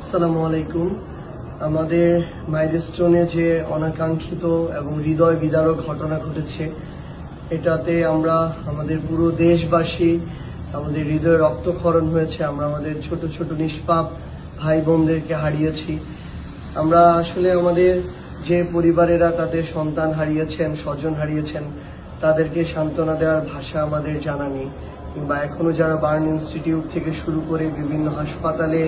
আসসালামু আলাইকুম। আমাদের মাইলস্টোনে যে অনাকাঙ্ক্ষিত এবং হৃদয় বিদারক ঘটনা ঘটেছে, এটাতে আমরা আমাদের পুরো দেশবাসী, আমাদের হৃদয়ে রক্তক্ষরণ হয়েছে। আমরা আমাদের ছোট ছোট নিষ্পাপ ভাই বোনদেরকে হারিয়েছি। আমরা আসলে আমাদের যে পরিবারেরা তাদের সন্তান হারিয়েছেন, স্বজন হারিয়েছেন, তাদেরকে সান্ত্বনা দেওয়ার ভাষা আমাদের জানা নেই। কিংবা এখনো যারা বার্ন ইনস্টিটিউট থেকে শুরু করে বিভিন্ন হাসপাতালে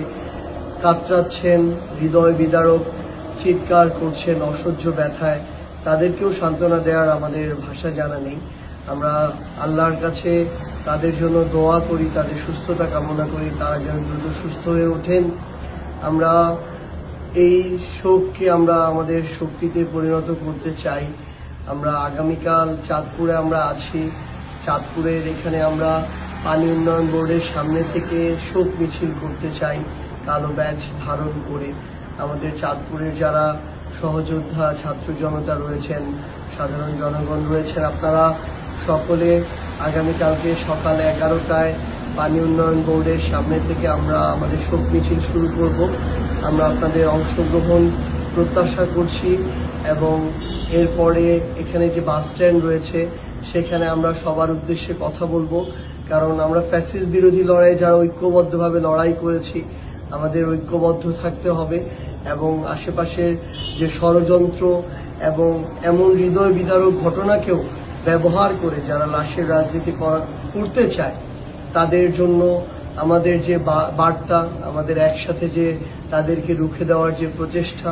কাতরাচ্ছেন, হৃদয় বিদারক চিৎকার করছেন অসহ্য ব্যথায়, তাদেরকেও সান্ত্বনা দেওয়ার আমাদের ভাষা জানা নেই। আমরা আল্লাহর কাছে তাদের জন্য দোয়া করি, তাদের সুস্থতা কামনা করি, তারা যেন দ্রুত সুস্থ হয়ে ওঠেন। আমরা এই শোককে আমরা আমাদের শক্তিতে পরিণত করতে চাই। আমরা আগামীকাল চাঁদপুরে আমরা আছি। চাঁদপুরের এখানে আমরা পানি উন্নয়ন বোর্ডের সামনে থেকে শোক মিছিল করতে চাই কালো ব্যাজ ধারণ করে। আমাদের চাঁদপুরের যারা সহযোদ্ধা ছাত্র জনতা রয়েছেন, সাধারণ জনগণ রয়েছেন, আপনারা সকলে আগামীকালকে সকাল 11টায় পানি উন্নয়ন বোর্ডের সামনে থেকে আমরা আমাদের শোক মিছিল শুরু করব। আমরা আপনাদের অংশগ্রহণ প্রত্যাশা করছি এবং এরপরে এখানে যে বাস স্ট্যান্ড রয়েছে সেখানে আমরা সবার উদ্দেশ্যে কথা বলবো। কারণ আমরা ফ্যাসিস্ট বিরোধী লড়াই যারা ঐক্যবদ্ধভাবে লড়াই করেছি, আমাদের ঐক্যবদ্ধ থাকতে হবে এবং আশেপাশের যে ষড়যন্ত্র এবং এমন হৃদয় বিদারক ঘটনাকেও ব্যবহার করে যারা লাশের রাজনীতি করতে চায়, তাদের জন্য আমাদের যে বার্তা, আমাদের একসাথে যে তাদেরকে রুখে দেওয়ার যে প্রচেষ্টা,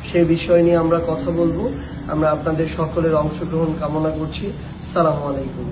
সে বিষয় নিয়ে আমরা কথা বলবো। আমরা আপনাদের সকলের অংশগ্রহণ কামনা করছি। আসসালামু আলাইকুম।